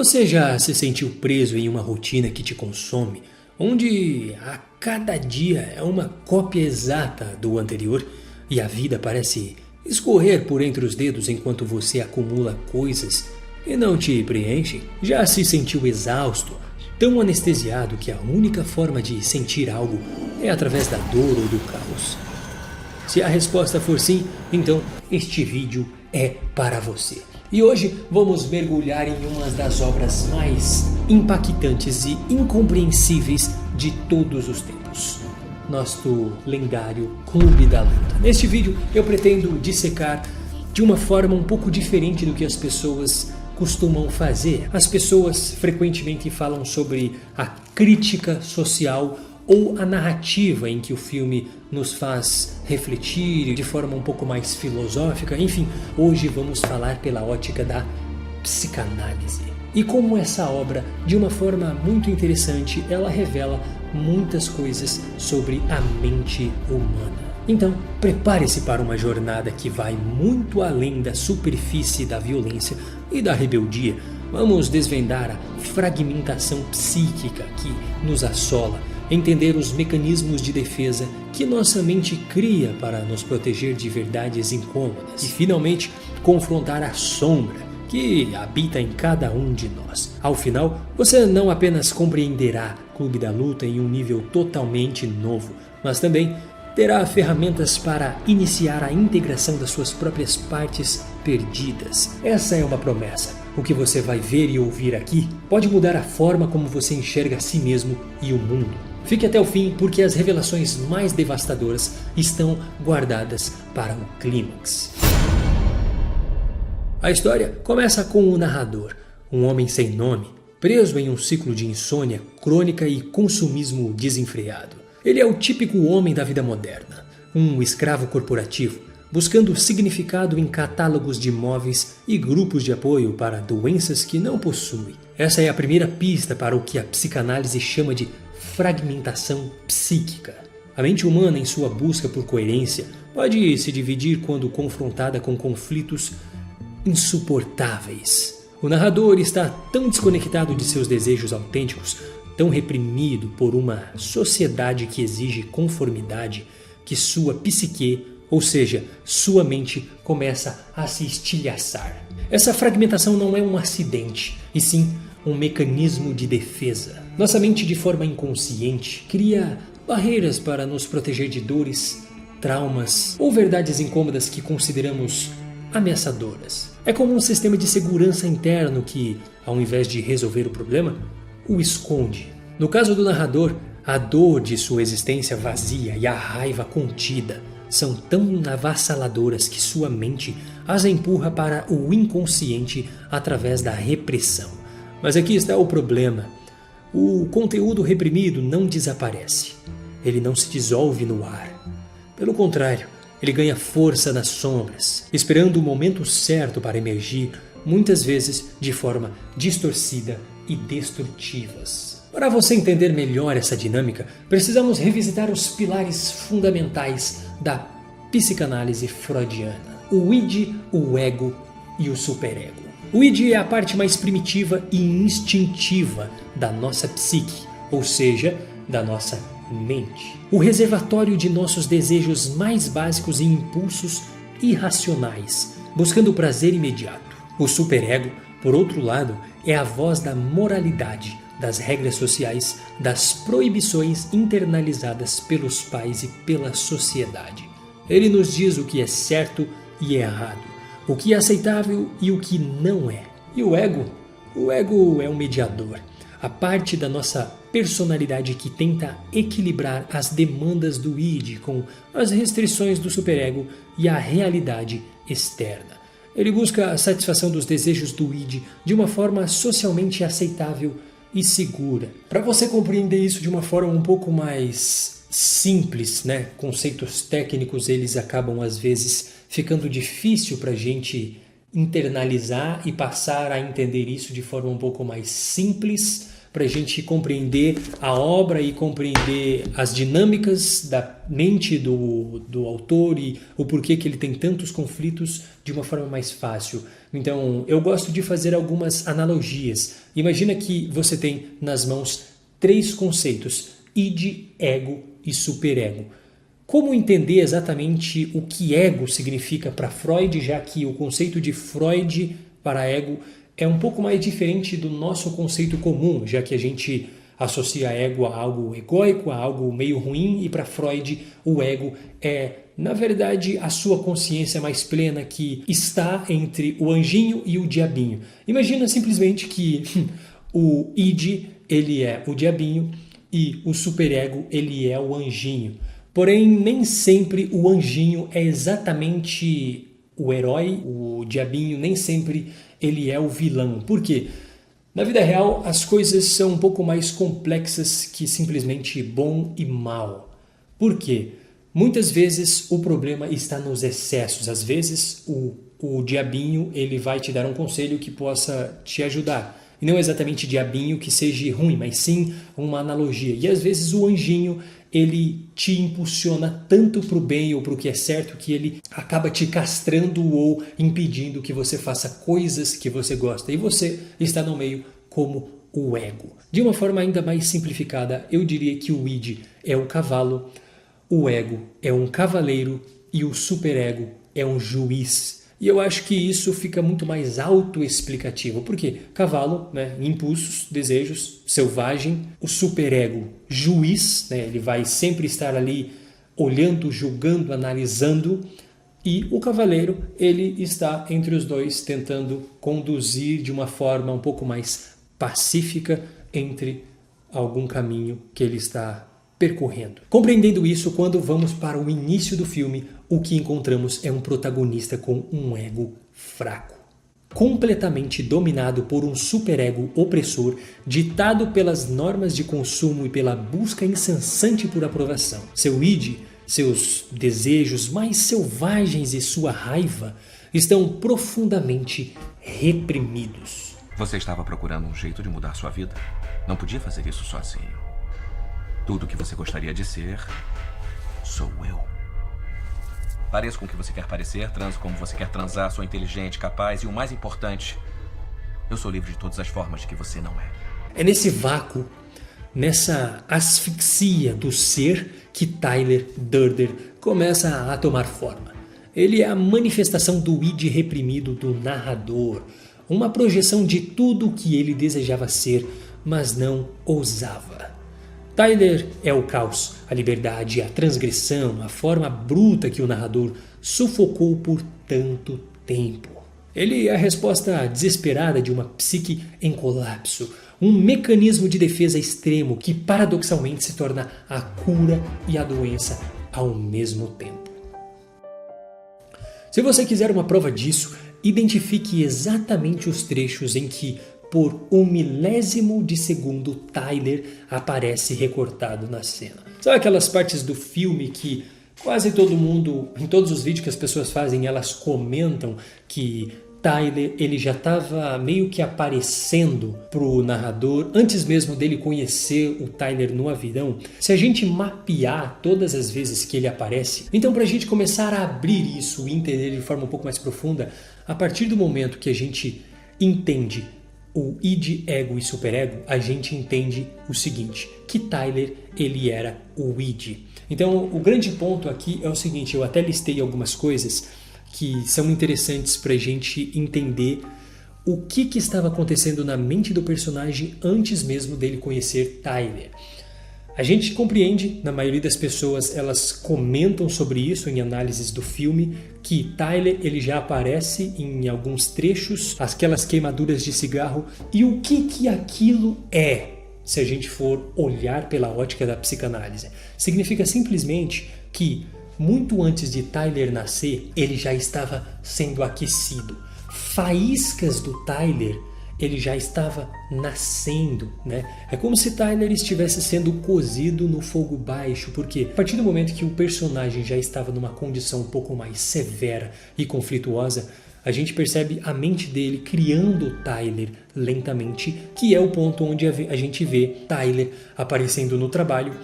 Você já se sentiu preso em uma rotina que te consome, onde a cada dia é uma cópia exata do anterior e a vida parece escorrer por entre os dedos enquanto você acumula coisas que não te preenchem? Já se sentiu exausto, tão anestesiado que a única forma de sentir algo é através da dor ou do caos? Se a resposta for sim, então este vídeo é para você. E hoje vamos mergulhar em uma das obras mais impactantes e incompreensíveis de todos os tempos. Nosso lendário Clube da Luta. Neste vídeo eu pretendo dissecar de uma forma um pouco diferente do que as pessoas costumam fazer. As pessoas frequentemente falam sobre a crítica social ou a narrativa em que o filme nos faz refletir de forma um pouco mais filosófica. Enfim, hoje vamos falar pela ótica da psicanálise. E como essa obra, de uma forma muito interessante, ela revela muitas coisas sobre a mente humana. Então, prepare-se para uma jornada que vai muito além da superfície da violência e da rebeldia. Vamos desvendar a fragmentação psíquica que nos assola, entender os mecanismos de defesa que nossa mente cria para nos proteger de verdades incômodas e, finalmente, confrontar a sombra que habita em cada um de nós. Ao final, você não apenas compreenderá Clube da Luta em um nível totalmente novo, mas também terá ferramentas para iniciar a integração das suas próprias partes perdidas. Essa é uma promessa. O que você vai ver e ouvir aqui pode mudar a forma como você enxerga a si mesmo e o mundo. Fique até o fim, porque as revelações mais devastadoras estão guardadas para o clímax. A história começa com o narrador, um homem sem nome, preso em um ciclo de insônia crônica e consumismo desenfreado. Ele é o típico homem da vida moderna, um escravo corporativo, buscando significado em catálogos de imóveis e grupos de apoio para doenças que não possui. Essa é a primeira pista para o que a psicanálise chama de fragmentação psíquica. A mente humana, em sua busca por coerência, pode se dividir quando confrontada com conflitos insuportáveis. O narrador está tão desconectado de seus desejos autênticos, tão reprimido por uma sociedade que exige conformidade, que sua psique, ou seja, sua mente, começa a se estilhaçar. Essa fragmentação não é um acidente, e sim um mecanismo de defesa. Nossa mente, de forma inconsciente, cria barreiras para nos proteger de dores, traumas ou verdades incômodas que consideramos ameaçadoras. É como um sistema de segurança interno que, ao invés de resolver o problema, o esconde. No caso do narrador, a dor de sua existência vazia e a raiva contida são tão avassaladoras que sua mente as empurra para o inconsciente através da repressão. Mas aqui está o problema. O conteúdo reprimido não desaparece. Ele não se dissolve no ar. Pelo contrário, ele ganha força nas sombras, esperando o momento certo para emergir, muitas vezes de forma distorcida e destrutivas. Para você entender melhor essa dinâmica, precisamos revisitar os pilares fundamentais da psicanálise freudiana: o id, o ego e o superego. O id é a parte mais primitiva e instintiva da nossa psique, ou seja, da nossa mente. O reservatório de nossos desejos mais básicos e impulsos irracionais, buscando o prazer imediato. O superego, por outro lado, é a voz da moralidade, das regras sociais, das proibições internalizadas pelos pais e pela sociedade. Ele nos diz o que é certo e errado, o que é aceitável e o que não é. E o ego? O ego é um mediador, a parte da nossa personalidade que tenta equilibrar as demandas do id com as restrições do superego e a realidade externa. Ele busca a satisfação dos desejos do id de uma forma socialmente aceitável e segura. Para você compreender isso de uma forma um pouco mais simples, conceitos técnicos, eles acabam às vezes ficando difícil para a gente internalizar e passar a entender isso de forma um pouco mais simples, para a gente compreender a obra e compreender as dinâmicas da mente do autor e o porquê que ele tem tantos conflitos de uma forma mais fácil. Então, eu gosto de fazer algumas analogias. Imagina que você tem nas mãos 3 conceitos: id, ego e superego. Como entender exatamente o que ego significa para Freud, já que o conceito de Freud para ego é um pouco mais diferente do nosso conceito comum, já que a gente associa ego a algo egóico, a algo meio ruim, e para Freud o ego é, na verdade, a sua consciência mais plena que está entre o anjinho e o diabinho. Imagina simplesmente que o id, ele é o diabinho e o superego, ele é o anjinho. Porém, nem sempre o anjinho é exatamente o herói, o diabinho nem sempre ele é o vilão. Por quê? Na vida real, as coisas são um pouco mais complexas que simplesmente bom e mal. Por quê? Muitas vezes o problema está nos excessos. Às vezes o diabinho ele vai te dar um conselho que possa te ajudar. E não exatamente diabinho que seja ruim, mas sim uma analogia. E às vezes o anjinho ele te impulsiona tanto para o bem ou para o que é certo que ele acaba te castrando ou impedindo que você faça coisas que você gosta. E você está no meio como o ego. De uma forma ainda mais simplificada, eu diria que o id é o cavalo, o ego é um cavaleiro e o superego é um juiz. E eu acho que isso fica muito mais autoexplicativo. Por quê? Cavalo, né, impulsos, desejos, selvagem. O superego, juiz, né, ele vai sempre estar ali olhando, julgando, analisando. E o cavaleiro, ele está entre os dois, tentando conduzir de uma forma um pouco mais pacífica entre algum caminho que ele está percorrendo. Compreendendo isso, quando vamos para o início do filme, o que encontramos é um protagonista com um ego fraco, completamente dominado por um superego opressor, ditado pelas normas de consumo e pela busca incessante por aprovação. Seu id, seus desejos mais selvagens e sua raiva estão profundamente reprimidos. Você estava procurando um jeito de mudar sua vida? Não podia fazer isso sozinho. Tudo o que você gostaria de ser, sou eu. Pareço com o que você quer parecer, transo como você quer transar, sou inteligente, capaz e o mais importante, eu sou livre de todas as formas de que você não é. É nesse vácuo, nessa asfixia do ser que Tyler Durden começa a tomar forma. Ele é a manifestação do id reprimido do narrador, uma projeção de tudo o que ele desejava ser, mas não ousava. Tyler é o caos, a liberdade, a transgressão, a forma bruta que o narrador sufocou por tanto tempo. Ele é a resposta desesperada de uma psique em colapso, um mecanismo de defesa extremo que paradoxalmente se torna a cura e a doença ao mesmo tempo. Se você quiser uma prova disso, identifique exatamente os trechos em que por 1/1000 de segundo, Tyler aparece recortado na cena. Sabe aquelas partes do filme que quase todo mundo, em todos os vídeos que as pessoas fazem, elas comentam que Tyler ele já estava meio que aparecendo pro narrador antes mesmo dele conhecer o Tyler no avião? Se a gente mapear todas as vezes que ele aparece, então para a gente começar a abrir isso e entender de forma um pouco mais profunda, a partir do momento que a gente entende o id, ego e superego, a gente entende o seguinte, que Tyler ele era o id. Então o grande ponto aqui é o seguinte, eu até listei algumas coisas que são interessantes para a gente entender o que estava acontecendo na mente do personagem antes mesmo dele conhecer Tyler. A gente compreende, na maioria das pessoas, elas comentam sobre isso em análises do filme, que Tyler ele já aparece em alguns trechos, aquelas queimaduras de cigarro, e o que aquilo é, se a gente for olhar pela ótica da psicanálise. Significa simplesmente que, muito antes de Tyler nascer, ele já estava sendo aquecido. Faíscas do Tyler ele já estava nascendo, né? É como se Tyler estivesse sendo cozido no fogo baixo, porque a partir do momento que o personagem já estava numa condição um pouco mais severa e conflituosa, a gente percebe a mente dele criando o Tyler lentamente, que é o ponto onde a gente vê Tyler aparecendo no trabalho.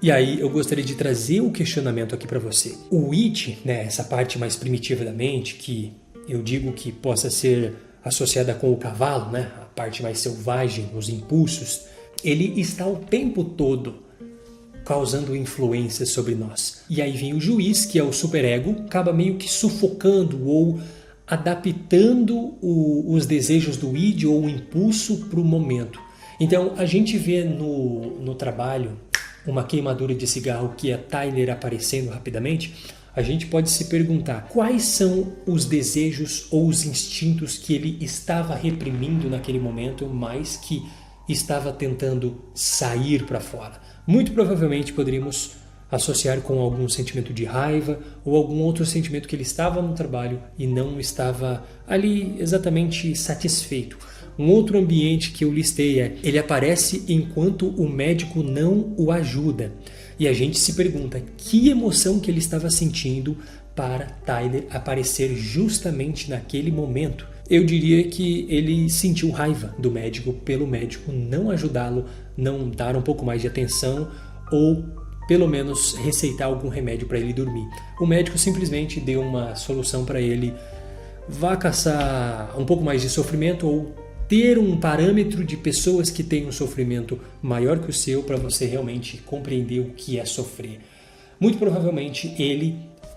E aí eu gostaria de trazer o questionamento aqui para você. O It, né, essa parte mais primitiva da mente, que eu digo que possa ser associada com o cavalo, né, a parte mais selvagem, os impulsos, ele está o tempo todo causando influência sobre nós. E aí vem o juiz, que é o superego, acaba meio que sufocando ou adaptando os desejos do id ou o impulso para o momento. Então a gente vê no trabalho uma queimadura de cigarro que é Tyler aparecendo rapidamente. A gente pode se perguntar quais são os desejos ou os instintos que ele estava reprimindo naquele momento, mas que estava tentando sair para fora. Muito provavelmente poderíamos associar com algum sentimento de raiva ou algum outro sentimento que ele estava no trabalho e não estava ali exatamente satisfeito. Um outro ambiente que eu listei ele aparece enquanto o médico não o ajuda. E a gente se pergunta que emoção que ele estava sentindo para Tyler aparecer justamente naquele momento. Eu diria que ele sentiu raiva do médico pelo médico não ajudá-lo, não dar um pouco mais de atenção ou pelo menos receitar algum remédio para ele dormir. O médico simplesmente deu uma solução para ele: vá caçar um pouco mais de sofrimento ou ter um parâmetro de pessoas que têm um sofrimento maior que o seu para você realmente compreender o que é sofrer. Muito provavelmente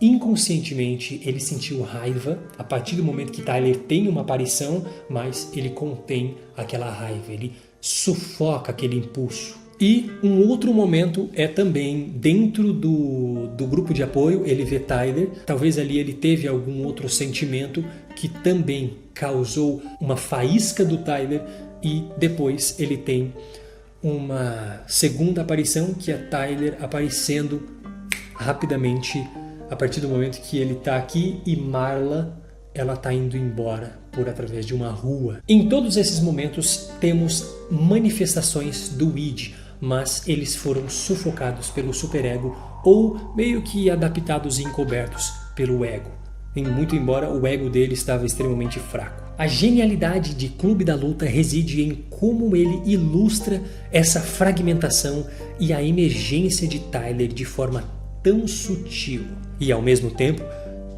inconscientemente ele sentiu raiva a partir do momento que Tyler tem uma aparição, mas ele contém aquela raiva, ele sufoca aquele impulso. E um outro momento é também dentro do grupo de apoio, ele vê Tyler, talvez ali ele teve algum outro sentimento que também causou uma faísca do Tyler e depois ele tem uma segunda aparição que é Tyler aparecendo rapidamente a partir do momento que ele está aqui e Marla ela está indo embora por através de uma rua. Em todos esses momentos temos manifestações do id, mas eles foram sufocados pelo superego ou meio que adaptados e encobertos pelo ego. Muito embora o ego dele estava extremamente fraco. A genialidade de Clube da Luta reside em como ele ilustra essa fragmentação e a emergência de Tyler de forma tão sutil e ao mesmo tempo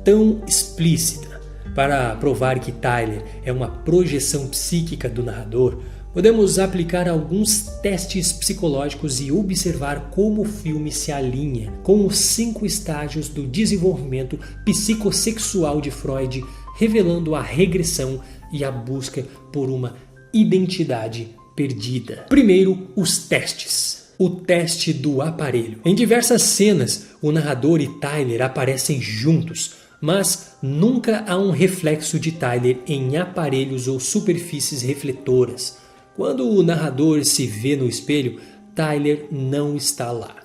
tão explícita. Para provar que Tyler é uma projeção psíquica do narrador, podemos aplicar alguns testes psicológicos e observar como o filme se alinha com os 5 estágios do desenvolvimento psicossexual de Freud, revelando a regressão e a busca por uma identidade perdida. Primeiro, os testes. O teste do aparelho. Em diversas cenas, o narrador e Tyler aparecem juntos, mas nunca há um reflexo de Tyler em aparelhos ou superfícies refletoras. Quando o narrador se vê no espelho, Tyler não está lá.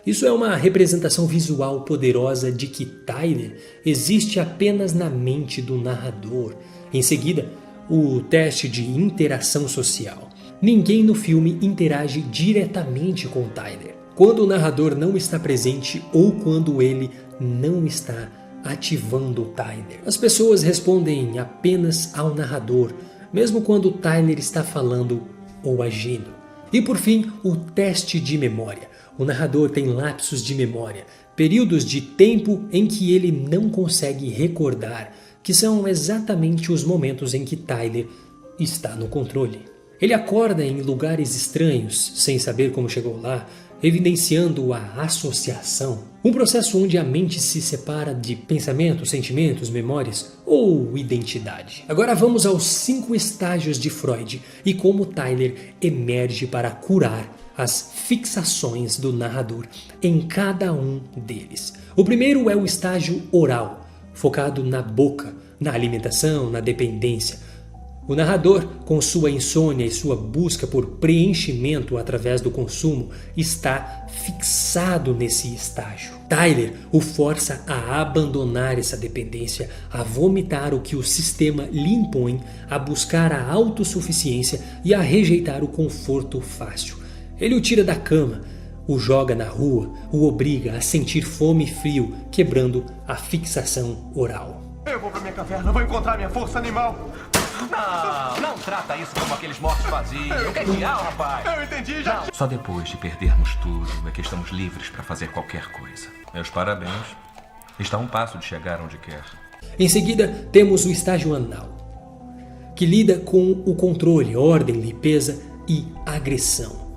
Isso é uma representação visual poderosa de que Tyler existe apenas na mente do narrador. Em seguida, o teste de interação social. Ninguém no filme interage diretamente com Tyler. Quando o narrador não está presente ou quando ele não está ativando o Tyler. As pessoas respondem apenas ao narrador, mesmo quando Tyler está falando ou agindo. E por fim, o teste de memória. O narrador tem lapsos de memória, períodos de tempo em que ele não consegue recordar, que são exatamente os momentos em que Tyler está no controle. Ele acorda em lugares estranhos, sem saber como chegou lá, evidenciando a associação. Um processo onde a mente se separa de pensamentos, sentimentos, memórias ou identidade. Agora vamos aos 5 estágios de Freud e como Tyler emerge para curar as fixações do narrador em cada um deles. O primeiro é o estágio oral, focado na boca, na alimentação, na dependência. O narrador, com sua insônia e sua busca por preenchimento através do consumo, está fixado nesse estágio. Tyler o força a abandonar essa dependência, a vomitar o que o sistema lhe impõe, a buscar a autossuficiência e a rejeitar o conforto fácil. Ele o tira da cama, o joga na rua, o obriga a sentir fome e frio, quebrando a fixação oral. Eu vou pra minha caverna, vou encontrar minha força animal. Não trata isso como aqueles mortos vazios. O que é real, rapaz? Eu entendi, já. Só depois de perdermos tudo é que estamos livres para fazer qualquer coisa. Meus parabéns. Está a um passo de chegar onde quer. Em seguida, temos o estágio anal, que lida com o controle, ordem, limpeza e agressão.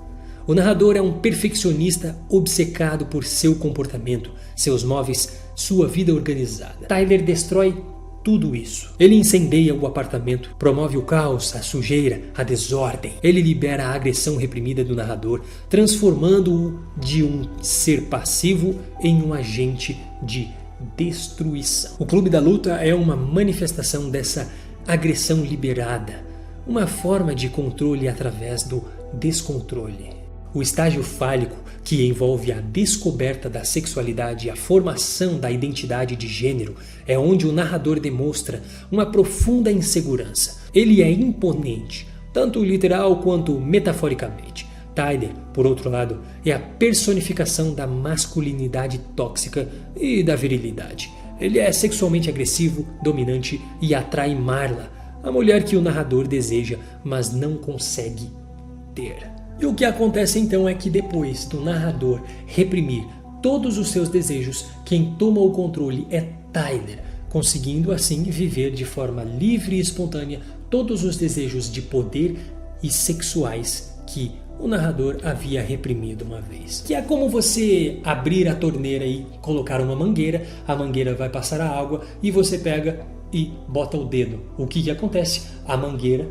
O narrador é um perfeccionista obcecado por seu comportamento, seus móveis, sua vida organizada. Tyler destrói tudo isso. Ele incendeia o apartamento, promove o caos, a sujeira, a desordem. Ele libera a agressão reprimida do narrador, transformando-o de um ser passivo em um agente de destruição. O Clube da Luta é uma manifestação dessa agressão liberada, uma forma de controle através do descontrole. O estágio fálico, que envolve a descoberta da sexualidade e a formação da identidade de gênero, é onde o narrador demonstra uma profunda insegurança. Ele é imponente, tanto literal quanto metaforicamente. Tyler, por outro lado, é a personificação da masculinidade tóxica e da virilidade. Ele é sexualmente agressivo, dominante e atrai Marla, a mulher que o narrador deseja, mas não consegue ter. E o que acontece então é que depois do narrador reprimir todos os seus desejos, quem toma o controle é Tyler, conseguindo assim viver de forma livre e espontânea todos os desejos de poder e sexuais que o narrador havia reprimido uma vez. Que é como você abrir a torneira e colocar uma mangueira, a mangueira vai passar a água e você pega e bota o dedo. O que acontece? A mangueira,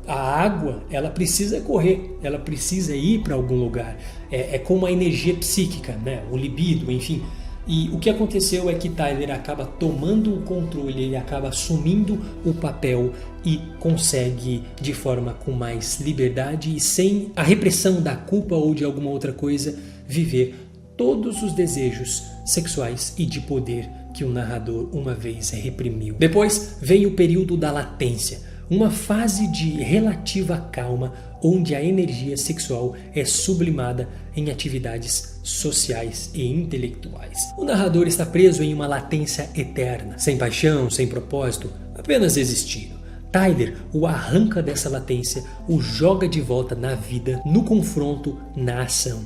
a água, ela precisa correr, ela precisa ir para algum lugar. É como a energia psíquica, né? O libido, enfim. E o que aconteceu é que Tyler acaba tomando o controle, ele acaba assumindo o papel e consegue, de forma com mais liberdade e sem a repressão da culpa ou de alguma outra coisa, viver todos os desejos sexuais e de poder que o narrador uma vez reprimiu. Depois vem o período da latência, uma fase de relativa calma onde a energia sexual é sublimada em atividades sociais e intelectuais. O narrador está preso em uma latência eterna, sem paixão, sem propósito, apenas existindo. Tyler o arranca dessa latência, o joga de volta na vida, no confronto, na ação.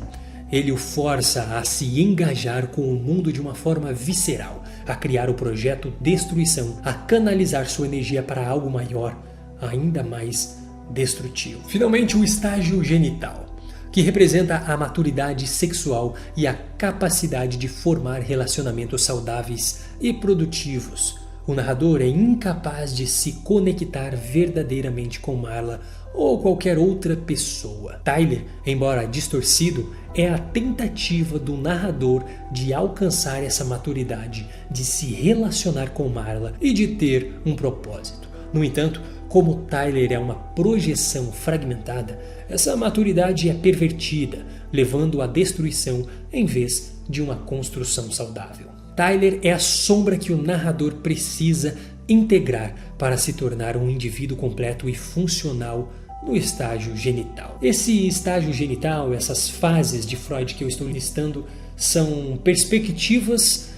Ele o força a se engajar com o mundo de uma forma visceral, a criar o projeto Destruição, a canalizar sua energia para algo maior, ainda mais destrutivo. Finalmente, o estágio genital, que representa a maturidade sexual e a capacidade de formar relacionamentos saudáveis e produtivos. O narrador é incapaz de se conectar verdadeiramente com Marla ou qualquer outra pessoa. Tyler, embora distorcido, é a tentativa do narrador de alcançar essa maturidade, de se relacionar com Marla e de ter um propósito. No entanto, como Tyler é uma projeção fragmentada, essa maturidade é pervertida, levando à destruição em vez de uma construção saudável. Tyler é a sombra que o narrador precisa integrar para se tornar um indivíduo completo e funcional no estágio genital. Esse estágio genital, essas fases de Freud que eu estou listando, são perspectivas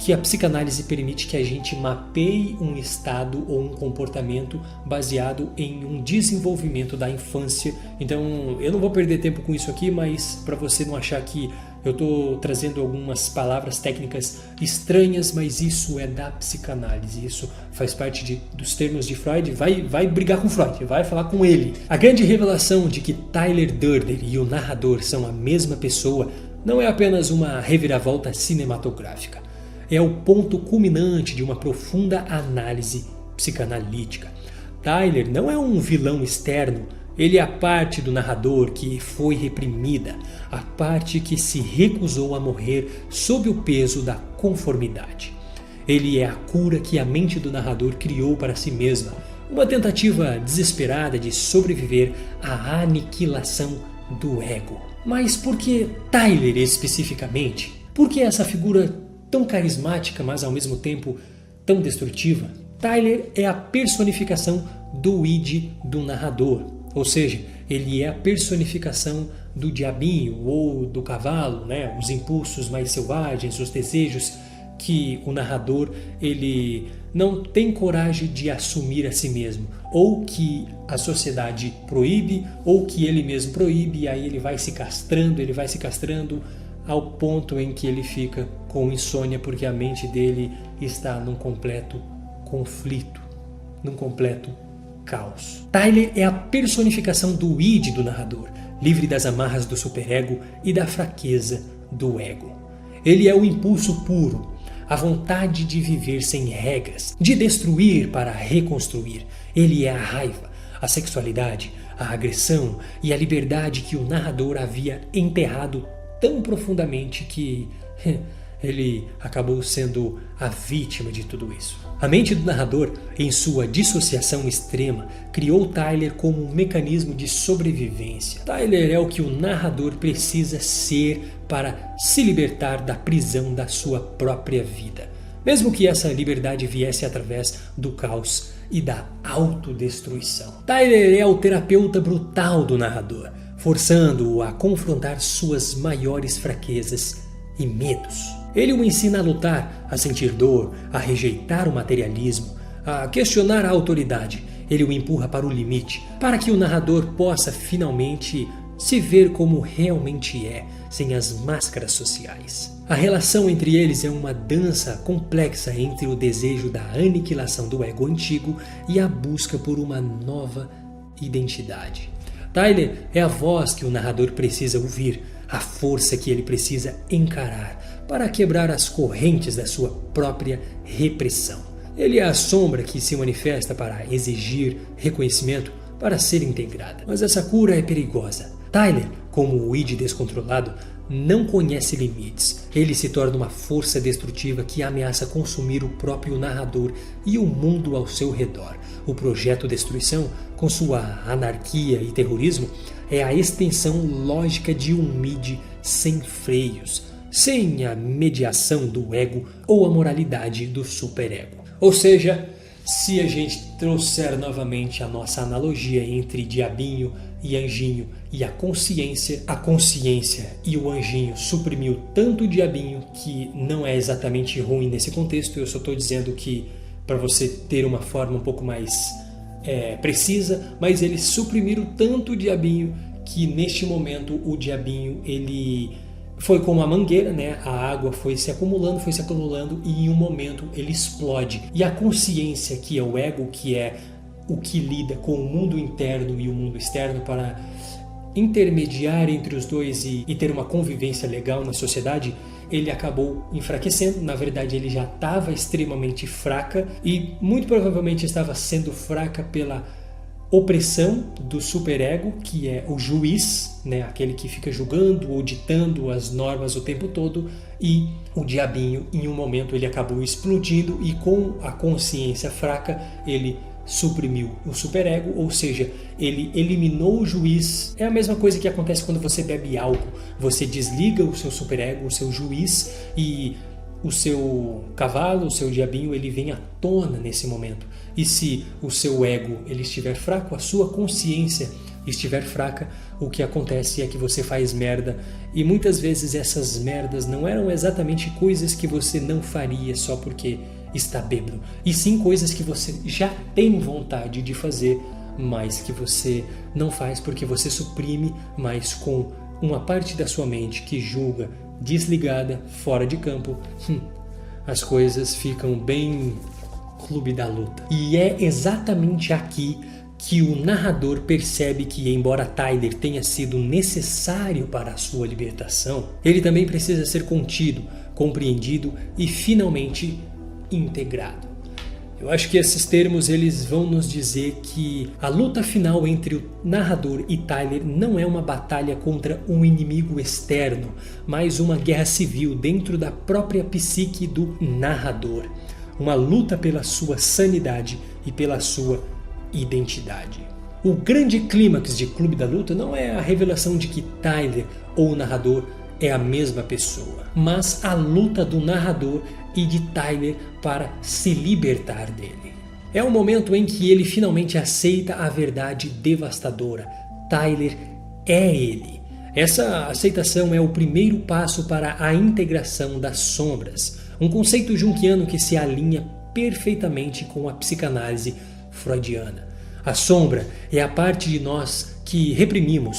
que a psicanálise permite que a gente mapeie um estado ou um comportamento baseado em um desenvolvimento da infância. Então, eu não vou perder tempo com isso aqui, mas para você não achar que eu estou trazendo algumas palavras técnicas estranhas, mas isso é da psicanálise, isso faz parte dos termos de Freud. Vai brigar com Freud, vai falar com ele. A grande revelação de que Tyler Durden e o narrador são a mesma pessoa não é apenas uma reviravolta cinematográfica. É o ponto culminante de uma profunda análise psicanalítica. Tyler não é um vilão externo, ele é a parte do narrador que foi reprimida, a parte que se recusou a morrer sob o peso da conformidade. Ele é a cura que a mente do narrador criou para si mesma, uma tentativa desesperada de sobreviver à aniquilação do ego. Mas por que Tyler especificamente? Por que essa figura tão carismática, mas ao mesmo tempo tão destrutiva? Tyler é a personificação do id do narrador, ou seja, ele é a personificação do diabinho ou do cavalo, né? Os impulsos mais selvagens, os desejos que o narrador ele não tem coragem de assumir a si mesmo, ou que a sociedade proíbe, ou que ele mesmo proíbe, e aí ele vai se castrando ao ponto em que ele fica com insônia porque a mente dele está num completo conflito, num completo caos. Tyler é a personificação do id do narrador, livre das amarras do superego e da fraqueza do ego. Ele é o impulso puro, a vontade de viver sem regras, de destruir para reconstruir. Ele é a raiva, a sexualidade, a agressão e a liberdade que o narrador havia enterrado tão profundamente que ele acabou sendo a vítima de tudo isso. A mente do narrador, em sua dissociação extrema, criou Tyler como um mecanismo de sobrevivência. Tyler é o que o narrador precisa ser para se libertar da prisão da sua própria vida, mesmo que essa liberdade viesse através do caos e da autodestruição. Tyler é o terapeuta brutal do narrador, forçando-o a confrontar suas maiores fraquezas e medos. Ele o ensina a lutar, a sentir dor, a rejeitar o materialismo, a questionar a autoridade. Ele o empurra para o limite, para que o narrador possa finalmente se ver como realmente é, sem as máscaras sociais. A relação entre eles é uma dança complexa entre o desejo da aniquilação do ego antigo e a busca por uma nova identidade. Tyler é a voz que o narrador precisa ouvir, a força que ele precisa encarar para quebrar as correntes da sua própria repressão. Ele é a sombra que se manifesta para exigir reconhecimento para ser integrada. Mas essa cura é perigosa. Tyler, como o id descontrolado, não conhece limites. Ele se torna uma força destrutiva que ameaça consumir o próprio narrador e o mundo ao seu redor. O projeto Destruição, com sua anarquia e terrorismo, é a extensão lógica de um id sem freios, sem a mediação do ego ou a moralidade do superego. Ou seja, se a gente trouxer novamente a nossa analogia entre diabinho e anjinho e a consciência e o anjinho suprimiu tanto o diabinho, que não é exatamente ruim nesse contexto, eu só estou dizendo que para você ter uma forma um pouco mais precisa, mas eles suprimiram tanto o diabinho que neste momento o diabinho ele foi como uma mangueira, né? A água foi se acumulando e em um momento ele explode. E a consciência, que é o ego, que é o que lida com o mundo interno e o mundo externo para intermediar entre os dois e ter uma convivência legal na sociedade, ele acabou enfraquecendo. Na verdade, ele já estava extremamente fraca e muito provavelmente estava sendo fraca pela opressão do superego, que é o juiz, né? Aquele que fica julgando ou ditando as normas o tempo todo, e o diabinho, em um momento, ele acabou explodindo e com a consciência fraca, ele suprimiu o superego, ou seja, ele eliminou o juiz. É a mesma coisa que acontece quando você bebe álcool. Você desliga o seu superego, o seu juiz, e o seu cavalo, o seu diabinho, ele vem à tona nesse momento. E se o seu ego ele estiver fraco, a sua consciência estiver fraca, o que acontece é que você faz merda. E muitas vezes essas merdas não eram exatamente coisas que você não faria só porque está bêbado, e sim coisas que você já tem vontade de fazer, mas que você não faz porque você suprime, mas com uma parte da sua mente que julga desligada, fora de campo, as coisas ficam bem Clube da Luta. E é exatamente aqui que o narrador percebe que, embora Tyler tenha sido necessário para a sua libertação, ele também precisa ser contido, compreendido e finalmente integrado. Eu acho que esses termos eles vão nos dizer que a luta final entre o narrador e Tyler não é uma batalha contra um inimigo externo, mas uma guerra civil dentro da própria psique do narrador. Uma luta pela sua sanidade e pela sua identidade. O grande clímax de Clube da Luta não é a revelação de que Tyler ou o narrador é a mesma pessoa, mas a luta do narrador e de Tyler para se libertar dele. É o momento em que ele finalmente aceita a verdade devastadora. Tyler é ele. Essa aceitação é o primeiro passo para a integração das sombras, um conceito junguiano que se alinha perfeitamente com a psicanálise freudiana. A sombra é a parte de nós que reprimimos,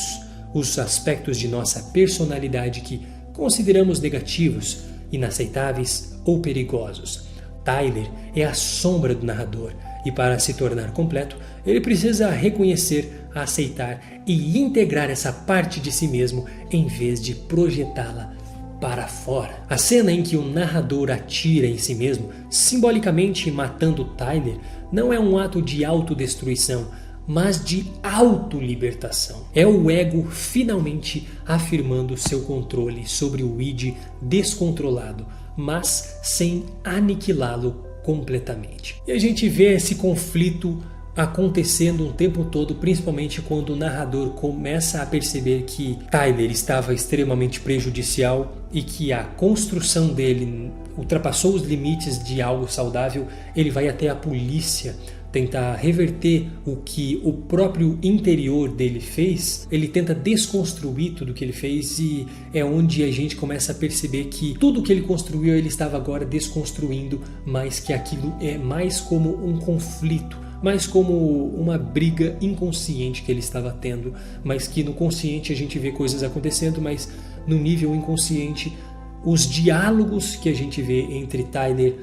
os aspectos de nossa personalidade que consideramos negativos, inaceitáveis ou perigosos. Tyler é a sombra do narrador e, para se tornar completo, ele precisa reconhecer, aceitar e integrar essa parte de si mesmo em vez de projetá-la para fora. A cena em que o narrador atira em si mesmo, simbolicamente matando Tyler, não é um ato de autodestruição, mas de autolibertação. É o ego finalmente afirmando seu controle sobre o id descontrolado, mas sem aniquilá-lo completamente. E a gente vê esse conflito acontecendo um tempo todo, principalmente quando o narrador começa a perceber que Tyler estava extremamente prejudicial e que a construção dele ultrapassou os limites de algo saudável. Ele vai até a polícia tentar reverter o que o próprio interior dele fez. Ele tenta desconstruir tudo que ele fez e é onde a gente começa a perceber que tudo que ele construiu ele estava agora desconstruindo, mas que aquilo é mais como um conflito, mais como uma briga inconsciente que ele estava tendo, mas que no consciente a gente vê coisas acontecendo, mas no nível inconsciente os diálogos que a gente vê entre Tyler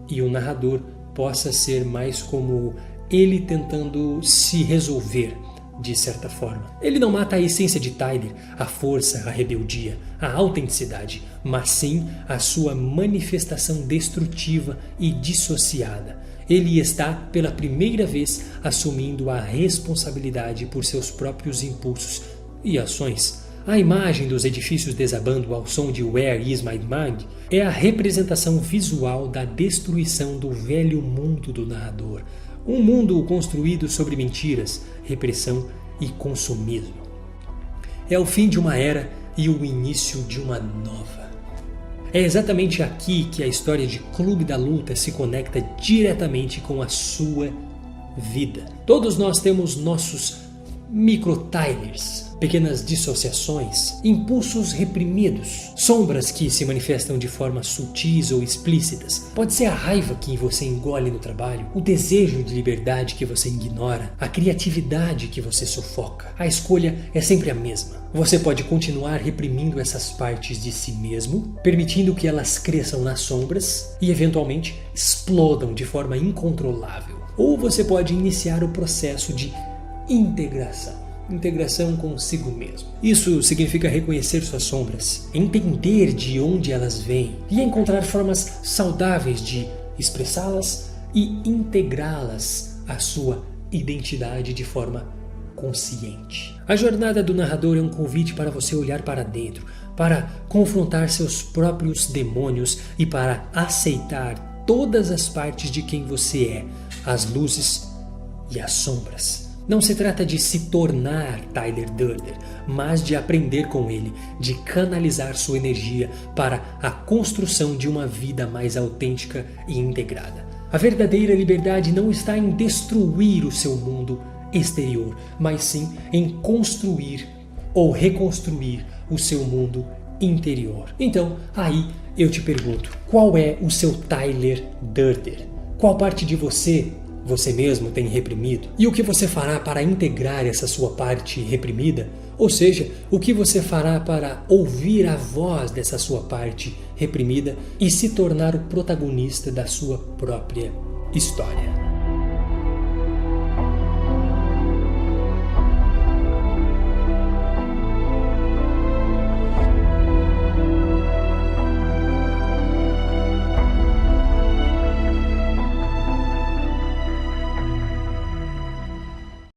e o narrador possa ser mais como ele tentando se resolver de certa forma. Ele não mata a essência de Tyler, a força, a rebeldia, a autenticidade, mas sim a sua manifestação destrutiva e dissociada. Ele está, pela primeira vez, assumindo a responsabilidade por seus próprios impulsos e ações. A imagem dos edifícios desabando ao som de Where is My Mind é a representação visual da destruição do velho mundo do narrador. Um mundo construído sobre mentiras, repressão e consumismo. É o fim de uma era e o início de uma nova. É exatamente aqui que a história de Clube da Luta se conecta diretamente com a sua vida. Todos nós temos nossos micro-Tylers, pequenas dissociações, impulsos reprimidos, sombras que se manifestam de formas sutis ou explícitas. Pode ser a raiva que você engole no trabalho, o desejo de liberdade que você ignora, a criatividade que você sufoca. A escolha é sempre a mesma. Você pode continuar reprimindo essas partes de si mesmo, permitindo que elas cresçam nas sombras e eventualmente explodam de forma incontrolável. Ou você pode iniciar o processo de integração consigo mesmo. Isso significa reconhecer suas sombras, entender de onde elas vêm e encontrar formas saudáveis de expressá-las e integrá-las à sua identidade de forma consciente. A jornada do narrador é um convite para você olhar para dentro, para confrontar seus próprios demônios e para aceitar todas as partes de quem você é, as luzes e as sombras. Não se trata de se tornar Tyler Durden, mas de aprender com ele, de canalizar sua energia para a construção de uma vida mais autêntica e integrada. A verdadeira liberdade não está em destruir o seu mundo exterior, mas sim em construir ou reconstruir o seu mundo interior. Então, aí eu te pergunto, qual é o seu Tyler Durden? Qual parte de você mesmo tem reprimido? E o que você fará para integrar essa sua parte reprimida? Ou seja, o que você fará para ouvir a voz dessa sua parte reprimida e se tornar o protagonista da sua própria história?